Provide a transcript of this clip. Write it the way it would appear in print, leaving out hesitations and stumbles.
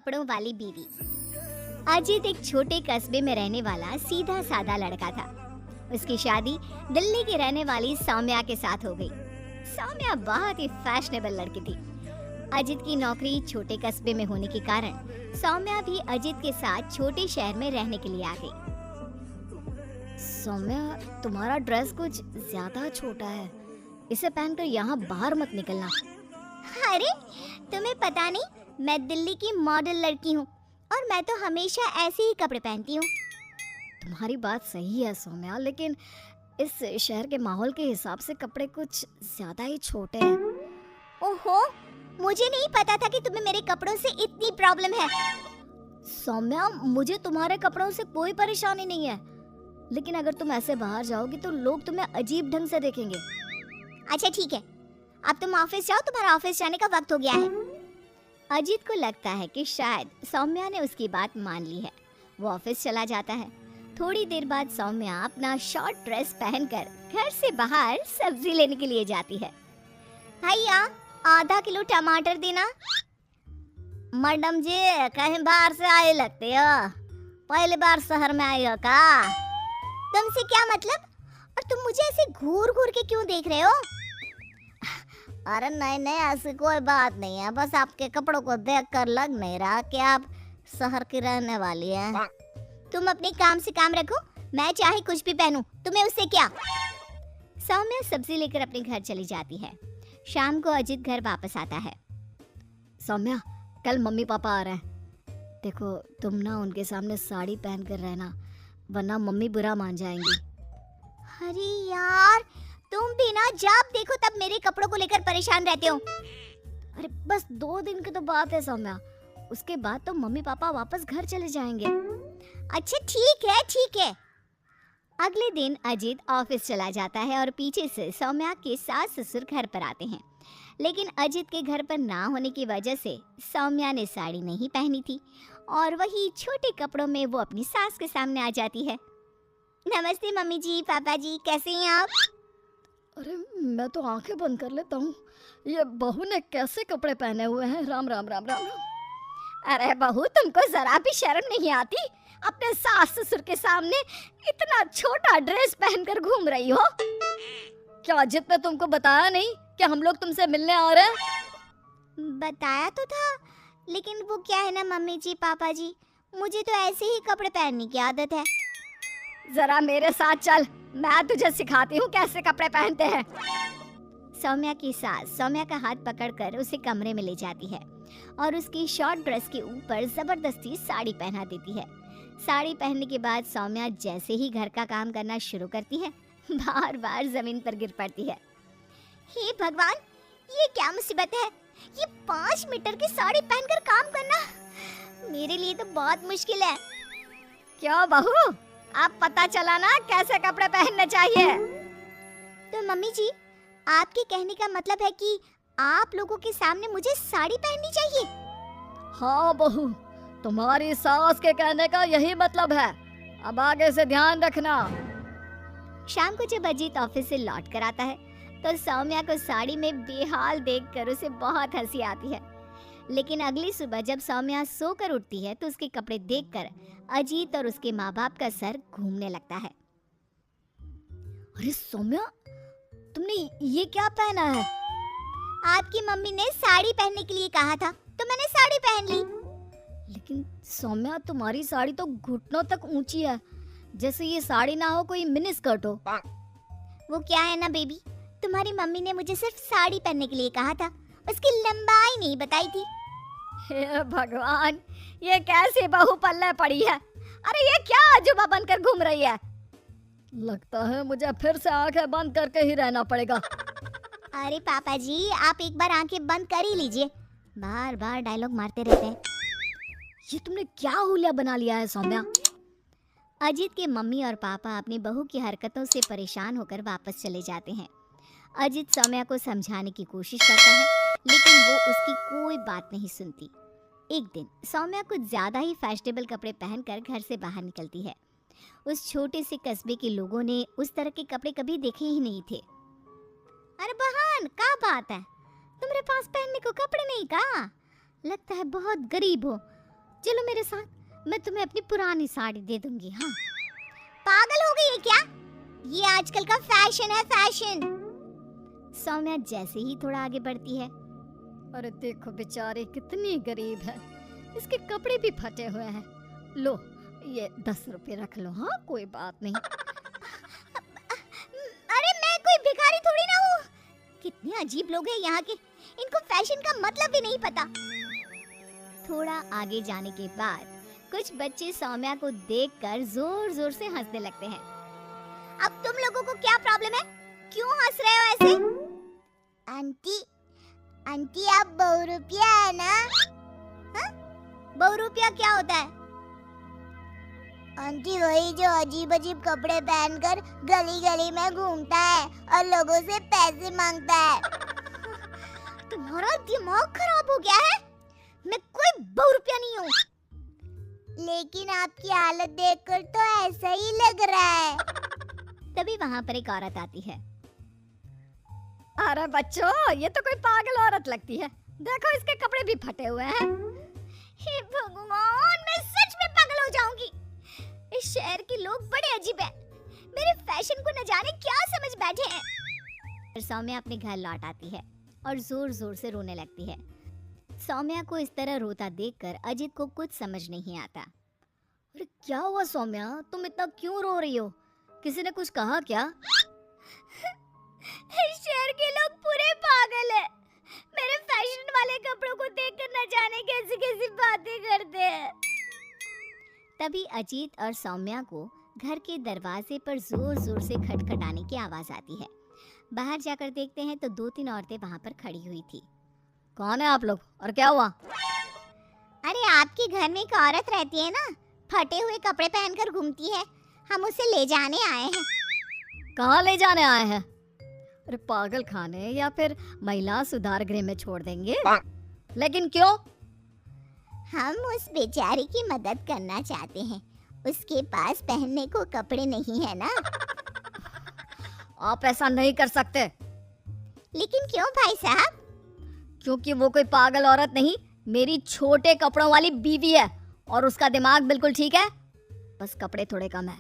कपड़ों वाली बीवी। अजीत एक छोटे कस्बे में रहने वाला सीधा साधा लड़का था। उसकी शादी दिल्ली की रहने वाली सौम्या के साथ हो गई। सौम्या बहुत ही फैशनेबल लड़की थी। अजीत की नौकरी छोटे कस्बे में होने के कारण सौम्या भी अजीत के साथ छोटे शहर में रहने के लिए आ गई। सौम्या, तुम्हारा ड्रेस कुछ ज्यादा छोटा है, इसे पहनकर यहाँ बाहर मत निकलना। अरे तुम्हें पता नहीं, मैं दिल्ली की मॉडल लड़की हूँ और मैं तो हमेशा ऐसे ही कपड़े पहनती हूँ। तुम्हारी बात सही है सौम्या, लेकिन इस शहर के माहौल के हिसाब से कपड़े कुछ ज्यादा ही छोटे हैं। ओहो, मुझे नहीं पता था कि तुम्हें मेरे कपड़ों से इतनी प्रॉब्लम है। सौम्या, मुझे तुम्हारे कपड़ों से कोई परेशानी नहीं है, लेकिन अगर तुम ऐसे बाहर जाओगी तो लोग तुम्हें अजीब ढंग से देखेंगे। अच्छा ठीक है, अब तुम ऑफिस जाओ, तुम्हारा ऑफिस जाने का वक्त हो गया है। अजीत को लगता है कि शायद सौम्या ने उसकी बात मान ली है। वो ऑफिस चला जाता है। थोड़ी देर बाद सौम्या अपना शॉर्ट ड्रेस पहनकर घर से बाहर सब्जी लेने के लिए जाती है। भैया, आधा किलो टमाटर देना। मैडम जी, कहीं बाहर से आए लगते हो, पहली बार शहर में आई हो का? तुमसे क्या मतलब? और तुम मुझे ऐसे घूर घूर के क्यों देख रहे हो? अरे नहीं नहीं, ऐसी कोई बात नहीं है, बस आपके कपड़ों को देखकर लग नहीं रहा कि आप शहर की रहने वाली हैं। तुम अपने काम से काम रखो, मैं चाहे कुछ भी पहनूं, तुम्हें उससे क्या? सौम्या सब्जी लेकर अपने घर चली जाती है। शाम को अजीत घर वापस आता है। सौम्या, कल मम्मी पापा आ रहे हैं, देखो तुम ना उनके सामने साड़ी पहन कर रहना, वरना मम्मी बुरा मान जाएंगी। अरे यार, तुम भी ना जब देखो तब मेरे कपड़ों को लेकर परेशान रहते हो। अरे बस 2 दिन की तो बात है सौम्या, उसके बाद तो मम्मी पापा वापस घर चले जाएंगे। अच्छा ठीक है ठीक है। अगले दिन अजीत ऑफिस चला जाता है और पीछे से सौम्या के सास ससुर घर पर आते हैं। लेकिन अजीत के घर पर ना होने की वजह से सौम्या ने साड़ी नहीं पहनी थी और वही छोटे कपड़ों में वो अपनी सास के सामने आ जाती है। नमस्ते मम्मी जी, पापा जी, कैसे हैं आप? अरे मैं तो आंखें बंद कर लेता हूँ, ये बहू ने कैसे कपड़े पहने हुए हैं। राम राम राम राम राम। अरे बहू, तुमको जरा भी शर्म नहीं आती? अपने सास ससुर के सामने इतना छोटा ड्रेस पहनकर घूम रही हो। क्या अजित ने तुमको बताया नहीं कि हम लोग तुमसे मिलने आ रहे हैं? बताया तो था, लेकिन वो क्या है ना मम्मी जी, पापा जी, मुझे तो ऐसे ही कपड़े पहनने की आदत है। जरा मेरे साथ चल, मैं तुझे सिखाती हूँ कैसे कपड़े पहनते हैं। सौम्या की सास सौम्या का हाथ पकड़कर उसे कमरे में ले जाती है और उसकी शॉर्ट ड्रेस के ऊपर जबरदस्ती साड़ी पहना देती है। साड़ी पहनने के बाद सौम्या जैसे ही घर का काम करना शुरू करती है, बार बार जमीन पर गिर पड़ती है। हे भगवान, ये क्या मुसीबत है? ये 5 मीटर की साड़ी पहनकर काम करना मेरे लिए तो बहुत मुश्किल है। क्यों बहू, अब पता चला ना कैसे कपड़े पहनने चाहिए? तो मम्मी जी, आपके कहने का मतलब है कि आप लोगों के सामने मुझे साड़ी पहननी चाहिए? हाँ बहू, तुम्हारी सास के कहने का यही मतलब है। अब आगे से ध्यान रखना। शाम को जब अजीत ऑफिस से लौट कर आता है तो सौम्या को साड़ी में बेहाल देखकर उसे बहुत हंसी आती है। लेकिन अगली सुबह जब सौम्या सोकर उठती है तो उसके कपड़े देखकर अजीत और उसके माँ बाप का सर घूमने लगता है। अरे सौम्या, तुमने ये क्या पहना है? आपकी मम्मी ने साड़ी पहनने के लिए कहा था तो मैंने साड़ी पहन ली। लेकिन सौम्या, तुम्हारी साड़ी तो घुटनों तक ऊंची है, जैसे ये साड़ी ना हो कोई मिनी स्कर्ट हो। वो क्या है ना बेबी, तुम्हारी मम्मी ने मुझे सिर्फ साड़ी पहनने के लिए कहा था, उसकी लंबाई नहीं बताई थी। हे भगवान, ये कैसी बहू पल्ले पड़ी है? अरे ये क्या अजूबा बनकर घूम रही है? लगता है मुझे फिर से आंखें बंद करके ही रहना पड़ेगा। अरे पापा जी, आप एक बार आंखें बंद कर ही लीजिए, बार बार डायलॉग मारते रहते हैं। ये तुमने क्या हुलिया बना लिया है सौम्या? अजीत के मम्मी और पापा अपनी बहू की हरकतों से परेशान होकर वापस चले जाते हैं। अजीत सौम्या को समझाने की कोशिश करता है, लेकिन वो उसकी कोई बात नहीं सुनती। एक दिन सौम्या कुछ ज्यादा ही फैशनेबल कपड़े पहनकर घर से बाहर निकलती है। उस छोटे से कस्बे के लोगों ने उस तरह के कपड़े कभी देखे ही नहीं थे। अरे बहन, क्या बात है? तुम्हारे पास पहनने को कपड़े नहीं का? लगता है बहुत गरीब हो। चलो मेरे साथ, मैं तुम्हें अपनी पुरानी साड़ी दे दूंगी। हाँ, पागल हो गई है क्या? ये आजकल का फैशन है, फैशन। सौम्या जैसे ही थोड़ा आगे बढ़ती है, अरे देखो बेचारे कितनी गरीब है, इसके कपड़े भी फटे हुए हैं। लो ये 10 रुपए रख लो। हाँ कोई बात नहीं। अरे मैं कोई भिखारी थोड़ी ना हूँ। कितने अजीब लोग हैं यहाँ के, इनको फैशन का मतलब भी नहीं पता। थोड़ा आगे जाने के बाद कुछ बच्चे सौम्या को देखकर जोर जोर से हंसने लगते हैं। अब तुम लोगों को क्या प्रॉब्लम है? क्यों हंस रहे हो ऐसे? आंटी आप बहुरूपिया है ना? हाँ? बहुरूपिया क्या होता है? आंटी वही जो अजीब अजीब कपड़े पहनकर गली गली में घूमता है और लोगों से पैसे मांगता है। तुम्हारा दिमाग खराब हो गया है? मैं कोई बहुरूपिया नहीं हूँ। लेकिन आपकी हालत देखकर तो ऐसा ही लग रहा है। तभी वहाँ पर एक औरत आती है। अरे बच्चों, ये तो कोई पागल औरत लगती है। देखो इसके कपड़े भी फटे हुए हैं। हे भगवान, मैं सच में पागल हो जाऊंगी। इस शहर के लोग बड़े अजीब हैं। मेरे फैशन को न जाने क्या समझ बैठे हैं। फिर सौम्या अपने घर लौट आती है और जोर जोर से रोने लगती है। सौम्या को इस तरह रोता देखकर अजित को कुछ समझ नहीं आता। अरे क्या हुआ सौम्या, तुम इतना क्यों रो रही हो? किसी ने कुछ कहा क्या? शहर के लोग पूरे पागल हैं। मेरे फैशन वाले कपड़ों को देखकर न जाने कैसी कैसी बातें करते हैं। तभी अजीत और सौम्या को घर के दरवाजे पर जोर जोर से खटखटाने की आवाज आती है। बाहर जाकर देखते हैं तो 2-3 औरतें वहां पर खड़ी हुई थी। कौन है आप लोग और क्या हुआ? अरे आपके घर में एक औरत रहती है ना, फटे हुए कपड़े पहनकर घूमती है, हम उसे ले जाने आए हैं। कहाँ ले जाने आए हैं? अरे पागल खाने या फिर महिला सुधार गृह में छोड़ देंगे। लेकिन क्यों? हम उस बेचारी की मदद करना चाहते हैं, उसके पास पहनने को कपड़े नहीं है ना। आप ऐसा नहीं कर सकते। लेकिन क्यों भाई साहब? क्योंकि वो कोई पागल औरत नहीं, मेरी छोटे कपड़ों वाली बीवी है और उसका दिमाग बिल्कुल ठीक है, बस कपड़े थोड़े कम है।